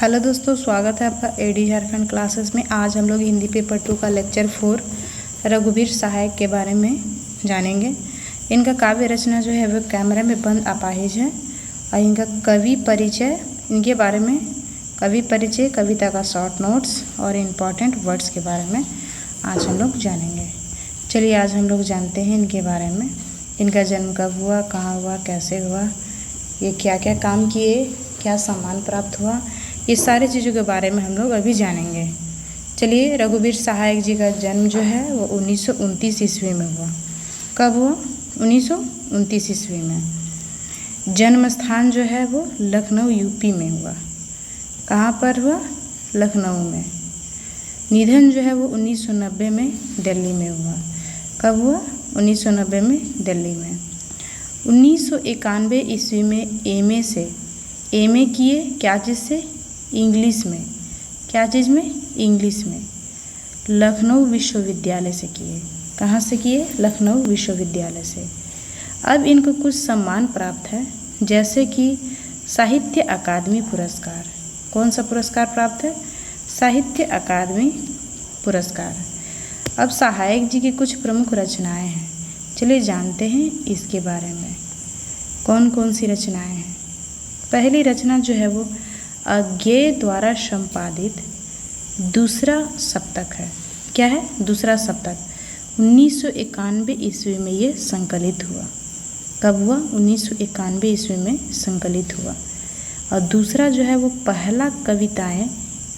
Hello दोस्तों, स्वागत है आपका एडी झारखंड क्लासेस में। आज हम लोग हिंदी पेपर 2 का लेक्चर 4 रघुवीर सहायक के बारे में जानेंगे। इनका काव्य रचना जो है वो कैमरे में बंद अपाहिज है और इनका कवि परिचय, इनके बारे में कवि परिचय, कविता का शॉर्ट नोट्स और इम्पॉर्टेंट वर्ड्स के बारे में आज हम लोग जानेंगे। चलिए आज हम लोग जानते हैं इनके बारे में। इनका जन्म कब हुआ, कहाँ हुआ, कैसे हुआ, ये क्या क्या काम किए, क्या सम्मान प्राप्त हुआ, ये सारी चीज़ों के बारे में हम लोग अभी जानेंगे। चलिए, रघुवीर सहायक जी का जन्म जो है वो 1929 ईस्वी में हुआ। कब हुआ? 1929 ईस्वी में। जन्म स्थान जो है वो लखनऊ यूपी में हुआ। कहाँ पर हुआ? लखनऊ में। निधन जो है वो 1990 में दिल्ली में हुआ। कब हुआ? 1990 में दिल्ली में। 1991 ईस्वी में एमए किए, क्या चीज़ से? इंग्लिश में। क्या चीज़ में? इंग्लिश में। लखनऊ विश्वविद्यालय से किए। कहाँ से किए? लखनऊ विश्वविद्यालय से। अब इनको कुछ सम्मान प्राप्त है, जैसे कि साहित्य अकादमी पुरस्कार। कौन सा पुरस्कार प्राप्त है? साहित्य अकादमी पुरस्कार। अब सहायक जी की कुछ प्रमुख रचनाएं हैं, चलिए जानते हैं इसके बारे में। कौन कौन सी रचनाएं हैं? पहली रचना जो है वो अज्ञेय द्वारा संपादित दूसरा सप्तक है। क्या है? दूसरा सप्तक। 1991 ईस्वी में ये संकलित हुआ। कब हुआ? 1991 ईस्वी में संकलित हुआ। और दूसरा जो है वो पहला कविताएं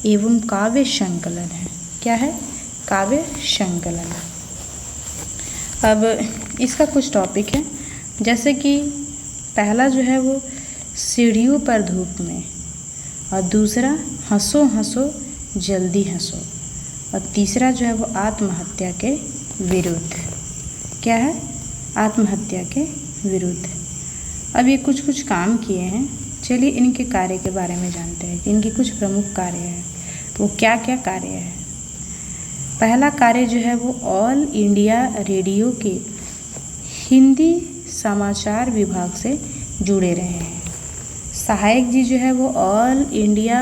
एवं काव्य संकलन है। क्या है? काव्य संकलन। अब इसका कुछ टॉपिक है, जैसे कि पहला जो है वो सीढ़ियों पर धूप में, और दूसरा हंसो हंसो जल्दी हंसो, और तीसरा जो है वो आत्महत्या के विरुद्ध। क्या है? आत्महत्या के विरुद्ध। अब ये कुछ कुछ काम किए हैं, चलिए इनके कार्य के बारे में जानते हैं कि इनके कुछ प्रमुख कार्य हैं, वो क्या क्या कार्य है। पहला कार्य जो है वो ऑल इंडिया रेडियो के हिंदी समाचार विभाग से जुड़े रहे हैं। सहायक जी जो है वो ऑल इंडिया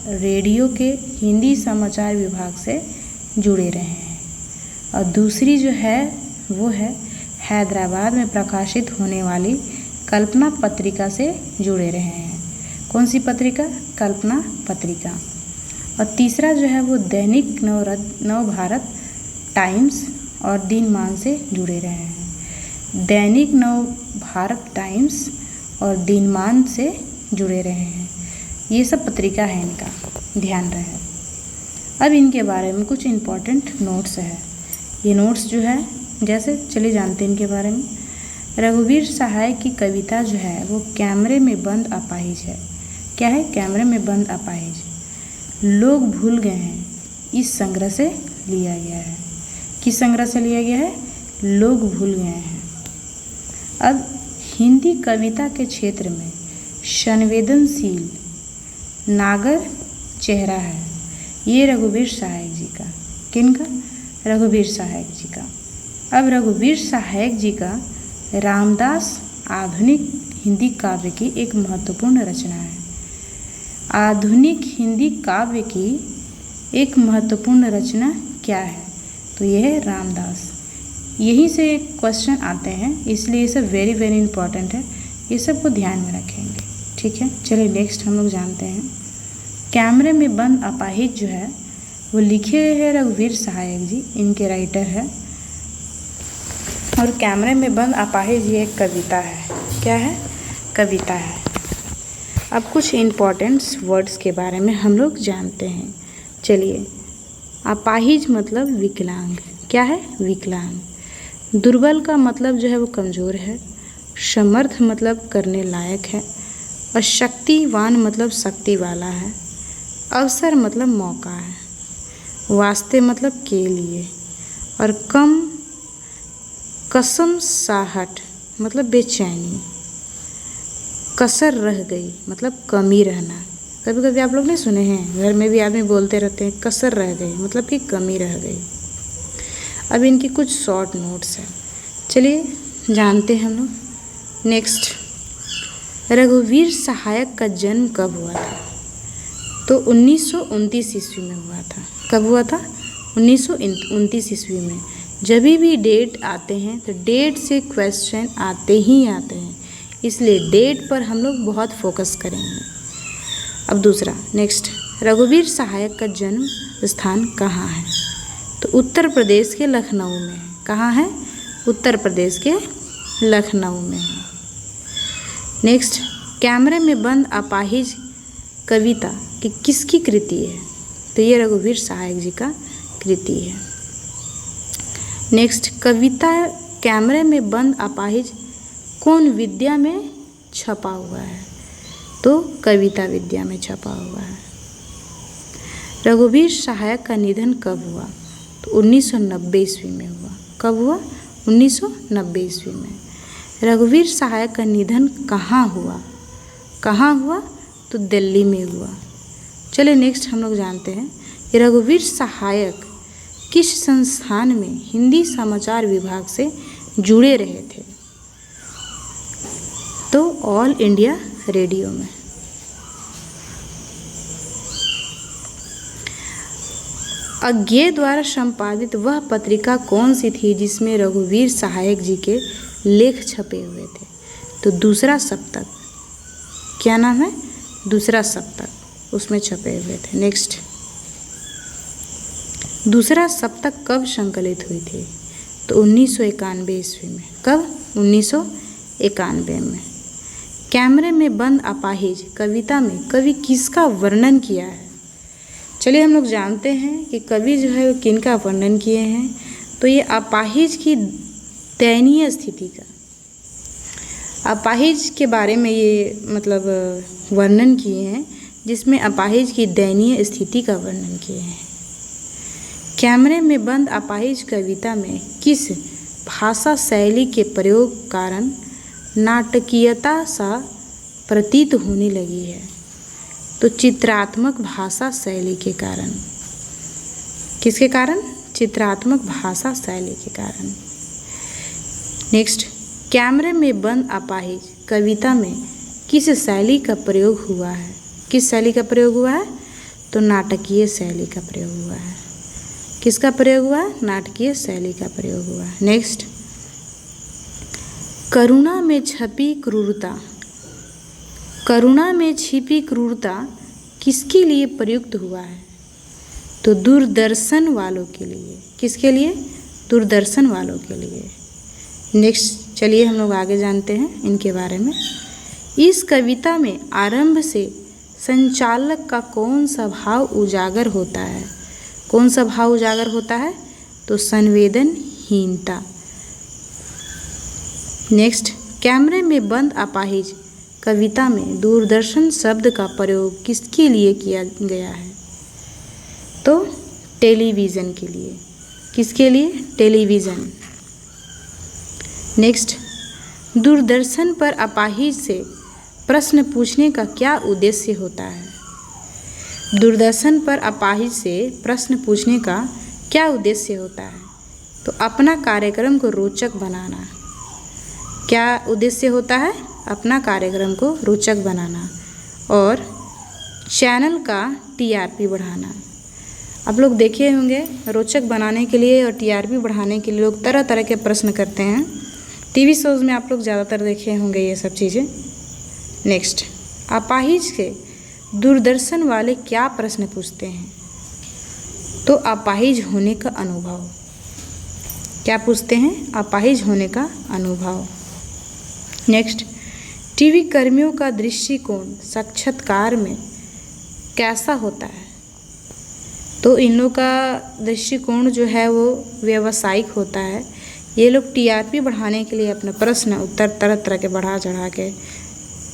रेडियो के हिंदी समाचार विभाग से जुड़े रहे हैं। और दूसरी जो है वो है हैदराबाद में प्रकाशित होने वाली कल्पना पत्रिका से जुड़े रहे हैं। कौन सी पत्रिका? कल्पना पत्रिका। और तीसरा जो है वो दैनिक नवभारत टाइम्स और दिनमान से जुड़े रहे हैं। दैनिक नवभारत टाइम्स और दिनमान से जुड़े रहे हैं। ये सब पत्रिका है इनका, ध्यान रहे। अब इनके बारे में कुछ इम्पोर्टेंट नोट्स है। ये नोट्स जो है, जैसे चलिए जानते हैं इनके बारे में। रघुवीर सहायक की कविता जो है वो कैमरे में बंद अपाहिज है। क्या है? कैमरे में बंद अपाहिज। लोग भूल गए हैं, इस संग्रह से लिया गया है। किस संग्रह से लिया गया है? लोग भूल गए हैं। अब हिंदी कविता के क्षेत्र में संवेदनशील नागर चेहरा है, ये रघुवीर सहायक जी का। किनका? रघुवीर सहायक जी का। अब रघुवीर सहायक जी का रामदास आधुनिक हिंदी काव्य की एक महत्वपूर्ण रचना है। आधुनिक हिंदी काव्य की एक महत्वपूर्ण रचना क्या है? तो यह है रामदास। यहीं से क्वेश्चन आते हैं, इसलिए ये सब वेरी वेरी इंपॉर्टेंट है, ये सब को ध्यान में रखेंगे। ठीक है, चलिए नेक्स्ट हम लोग जानते हैं। कैमरे में बंद अपाहिज जो है वो लिखे हैं रघुवीर सहायक जी, इनके राइटर है। और कैमरे में बंद अपाहिज ये एक कविता है। क्या है? कविता है। अब कुछ इम्पोर्टेंट्स वर्ड्स के बारे में हम लोग जानते हैं। चलिए, अपाहिज मतलब विकलांग। क्या है? विकलांग। दुर्बल का मतलब जो है वो कमज़ोर है। समर्थ मतलब करने लायक है। और शक्तिवान मतलब शक्ति वाला है। अवसर मतलब मौका है। वास्ते मतलब के लिए। और कसम साहट मतलब बेचैनी। कसर रह गई मतलब कमी रहना। कभी कभी आप लोग नहीं सुने हैं, घर में भी आदमी बोलते रहते हैं कसर रह गई मतलब कि कमी रह गई। अब इनकी कुछ शॉर्ट नोट्स हैं, चलिए जानते हैं हम लोग। नेक्स्ट, रघुवीर सहायक का जन्म कब हुआ था? तो 1929 ईस्वी में हुआ था। कब हुआ था? 1929 ईस्वी में। जब भी डेट आते हैं तो डेट से क्वेश्चन आते ही आते हैं, इसलिए डेट पर हम लोग बहुत फोकस करेंगे। अब दूसरा नेक्स्ट, रघुवीर सहायक का जन्म स्थान कहाँ है? तो उत्तर प्रदेश के लखनऊ में है। कहाँ है? उत्तर प्रदेश के लखनऊ में है। नेक्स्ट, कैमरे में बंद अपाहिज कविता कि किसकी कृति है? तो ये रघुवीर सहायक जी का कृति है। नेक्स्ट, कविता कैमरे में बंद अपाहिज कौन विद्या में छपा हुआ है? तो कविता विद्या में छपा हुआ है। रघुवीर सहायक का निधन कब हुआ? तो 1990 ईस्वी में हुआ। कब हुआ? 1990 ईस्वी में। रघुवीर सहायक का निधन कहाँ हुआ? कहाँ हुआ? तो दिल्ली में हुआ। चलिए नेक्स्ट हम लोग जानते हैं कि रघुवीर सहायक किस संस्थान में हिंदी समाचार विभाग से जुड़े रहे थे? तो ऑल इंडिया रेडियो में। अज्ञे द्वारा संपादित वह पत्रिका कौन सी थी जिसमें रघुवीर सहायक जी के लेख छपे हुए थे? तो दूसरा सप्तक। क्या नाम है? दूसरा सप्तक, उसमें छपे हुए थे। नेक्स्ट, दूसरा सप्तक कब संकलित हुई थी? तो 1991 ईस्वी में। कब? 1991 में। कैमरे में बंद अपाहिज कविता में कवि किसका वर्णन किया है? चलिए हम लोग जानते हैं कि कवि जो है वो किनका वर्णन किए हैं। तो ये अपाहिज की दयनीय स्थिति का, अपाहिज के बारे में ये मतलब वर्णन किए हैं, जिसमें अपाहिज की दयनीय स्थिति का वर्णन किए हैं। कैमरे में बंद अपाहिज कविता में किस भाषा शैली के प्रयोग कारण नाटकीयता सा प्रतीत होने लगी है? तो चित्रात्मक भाषा शैली के कारण। किसके कारण? चित्रात्मक भाषा शैली के कारण। नेक्स्ट, कैमरे में बंद अपाहिज कविता में किस शैली का प्रयोग हुआ है? किस शैली का प्रयोग हुआ है? तो नाटकीय शैली का प्रयोग हुआ है। किसका प्रयोग हुआ है? नाटकीय शैली का प्रयोग हुआ है। नेक्स्ट, करुणा में छपी क्रूरता, करुणा में छिपी क्रूरता किसके लिए प्रयुक्त हुआ है? तो दूरदर्शन वालों के लिए। किसके लिए? दूरदर्शन वालों के लिए। नेक्स्ट चलिए हम लोग आगे जानते हैं इनके बारे में। इस कविता में आरंभ से संचालक का कौन सा भाव उजागर होता है? कौन सा भाव उजागर होता है? तो संवेदनहीनता। नेक्स्ट, कैमरे में बंद अपाहिज कविता में दूरदर्शन शब्द का प्रयोग किसके लिए किया गया है? तो टेलीविज़न के लिए। किसके लिए? टेलीविज़न। नेक्स्ट, दूरदर्शन पर अपाहिज से प्रश्न पूछने का क्या उद्देश्य होता है? दूरदर्शन पर अपाहिज से प्रश्न पूछने का क्या उद्देश्य होता है? तो अपना कार्यक्रम को रोचक बनाना। क्या उद्देश्य होता है? अपना कार्यक्रम को रोचक बनाना और चैनल का टीआरपी बढ़ाना। आप लोग देखे होंगे रोचक बनाने के लिए और टीआरपी बढ़ाने के लिए लोग तरह तरह के प्रश्न करते हैं। टीवी शोज़ में आप लोग ज़्यादातर देखे होंगे ये सब चीज़ें। नेक्स्ट, अपाहिज के दूरदर्शन वाले क्या प्रश्न पूछते हैं? तो अपाहिज होने का अनुभव। क्या पूछते हैं? अपाहिज होने का अनुभव। नेक्स्ट, टीवी कर्मियों का दृष्टिकोण साक्षात्कार में कैसा होता है? तो इन लोगों का दृष्टिकोण जो है वो व्यावसायिक होता है। ये लोग टीआरपी बढ़ाने के लिए अपने प्रश्न उत्तर तरह तरह के बढ़ा चढ़ा के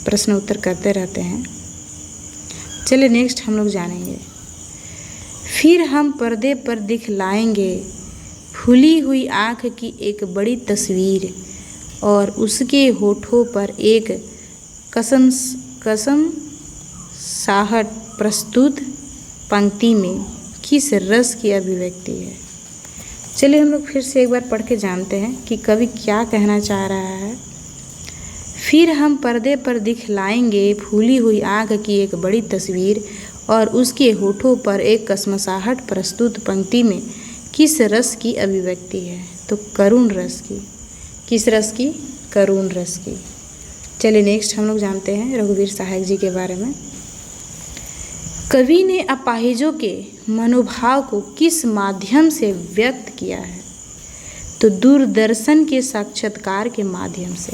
प्रश्न उत्तर करते रहते हैं। चलिए नेक्स्ट हम लोग जानेंगे। फिर हम पर्दे पर दिखलाएंगे फूली हुई आँख की एक बड़ी तस्वीर और उसके होठों पर एक कसम साहट प्रस्तुत पंक्ति में किस रस की अभिव्यक्ति है? चलिए हम लोग फिर से एक बार पढ़ के जानते हैं कि कवि क्या कहना चाह रहा है। फिर हम पर्दे पर दिखलाएंगे फूली हुई आँख की एक बड़ी तस्वीर और उसके होठों पर एक कसमसाहट प्रस्तुत पंक्ति में किस रस की अभिव्यक्ति है? तो करुण रस की। किस रस की? करुण रस की। चलिए नेक्स्ट हम लोग जानते हैं रघुवीर सहायक जी के बारे में। कवि ने अपाहिजों के मनोभाव को किस माध्यम से व्यक्त किया है? तो दूरदर्शन के साक्षात्कार के माध्यम से।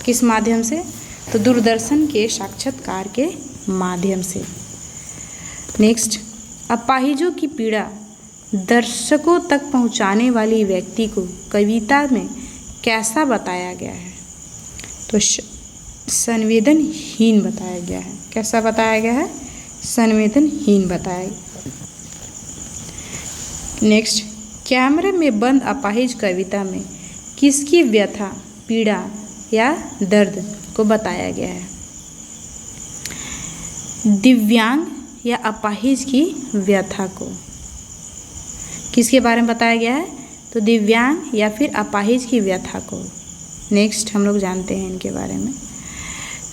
किस माध्यम से? तो दूरदर्शन के साक्षात्कार के माध्यम से। नेक्स्ट, अपाहिजों की पीड़ा दर्शकों तक पहुंचाने वाली व्यक्ति को कविता में कैसा बताया गया है? तो संवेदनहीन बताया गया है। कैसा बताया गया है? संवेदनहीन बताया। नेक्स्ट, कैमरे में बंद अपाहिज कविता में किसकी व्यथा, पीड़ा या दर्द को बताया गया है? दिव्यांग या अपाहिज की व्यथा को। किसके बारे में बताया गया है? तो दिव्यांग या फिर अपाहिज की व्यथा को। नेक्स्ट हम लोग जानते हैं इनके बारे में।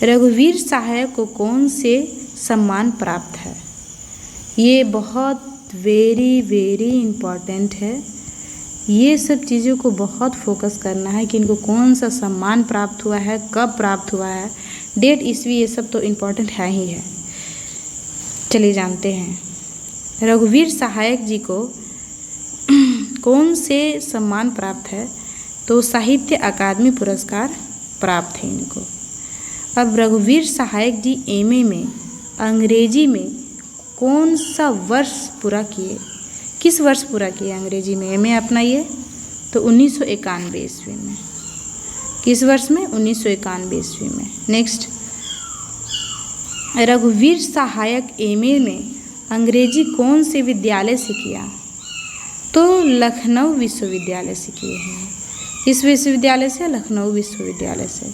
रघुवीर सहायक को कौन से सम्मान प्राप्त है? ये बहुत वेरी इम्पॉर्टेंट है। ये सब चीज़ों को बहुत फोकस करना है कि इनको कौन सा सम्मान प्राप्त हुआ है, कब प्राप्त हुआ है, डेट, ईस्वी, ये सब तो इम्पॉर्टेंट है ही है। चलिए जानते हैं रघुवीर सहायक जी को कौन से सम्मान प्राप्त है? तो साहित्य अकादमी पुरस्कार प्राप्त है इनको। अब रघुवीर सहायक जी एमए में अंग्रेजी में कौन सा वर्ष पूरा किए? किस वर्ष पूरा किए अंग्रेजी में एमए अपना ये? तो 1991 ईस्वी में। किस वर्ष में? 1991 ईस्वी में। नेक्स्ट, रघुवीर सहायक एमए में अंग्रेजी कौन से विद्यालय से किया? तो लखनऊ विश्वविद्यालय से किए हैं। इस विश्वविद्यालय से? लखनऊ विश्वविद्यालय से।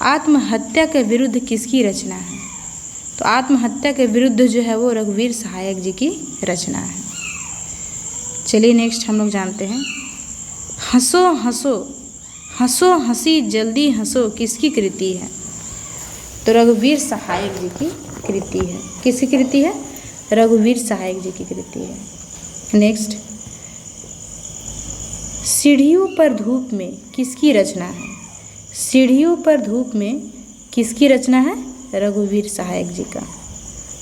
आत्महत्या के विरुद्ध किसकी रचना है? तो आत्महत्या के विरुद्ध जो है वो रघुवीर सहायक जी की रचना है। चलिए नेक्स्ट हम लोग जानते हैं हंसो हंसो हंसो हंसी जल्दी हंसो किसकी कृति है? तो रघुवीर सहायक जी की कृति है। किसकी कृति है? रघुवीर सहायक जी की कृति है। नेक्स्ट, सीढ़ियों पर धूप में किसकी रचना है? सीढ़ियों पर धूप में किसकी रचना है? रघुवीर सहायक जी का।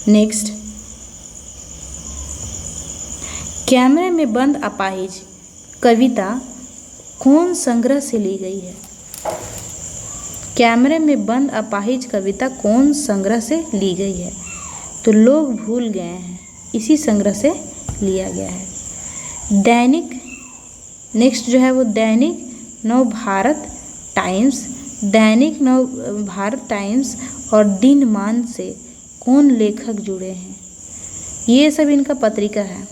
नेक्स्ट, कैमरे में बंद अपाहिज कविता कौन संग्रह से ली गई है? कैमरे में बंद अपाहिज कविता कौन संग्रह से ली गई है? तो लोग भूल गए हैं, इसी संग्रह से लिया गया है। दैनिक, नेक्स्ट जो है वो दैनिक नवभारत टाइम्स, दैनिक नवभारत टाइम्स और दिनमान से कौन लेखक जुड़े हैं? ये सब इनका पत्रिका है।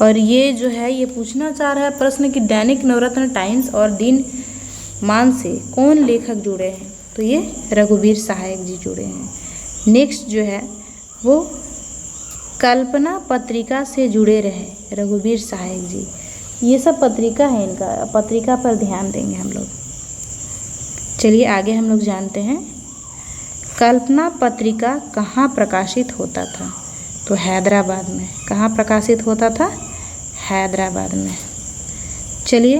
और ये जो है ये पूछना चाह रहा है प्रश्न कि दैनिक नवरत्न टाइम्स और दिनमान से कौन लेखक जुड़े हैं? तो ये रघुवीर सहायक जी जुड़े हैं। नेक्स्ट जो है वो कल्पना पत्रिका से जुड़े रहे रघुवीर सहायक जी। ये सब पत्रिका है इनका, पत्रिका पर ध्यान देंगे हम लोग। चलिए आगे हम लोग जानते हैं कल्पना पत्रिका कहाँ प्रकाशित होता था? तो हैदराबाद में। कहाँ प्रकाशित होता था? हैदराबाद में। चलिए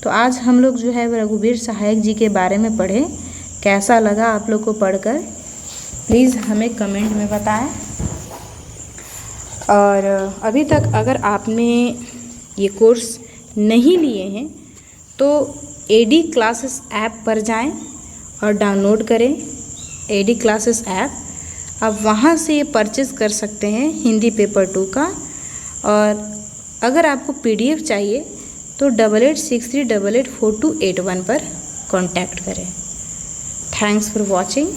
तो आज हम लोग जो है रघुवीर सहायक जी के बारे में पढ़े। कैसा लगा आप लोग को पढ़कर? प्लीज़ हमें कमेंट में बताएं। और अभी तक अगर आपने ये कोर्स नहीं लिए हैं तो एडी क्लासेस ऐप पर जाएं और डाउनलोड करें एडी क्लासेस ऐप। आप वहाँ से ये परचेज़ कर सकते हैं हिंदी पेपर 2 का। और अगर आपको PDF चाहिए तो 8863884281 पर कांटेक्ट करें। Thanks for watching.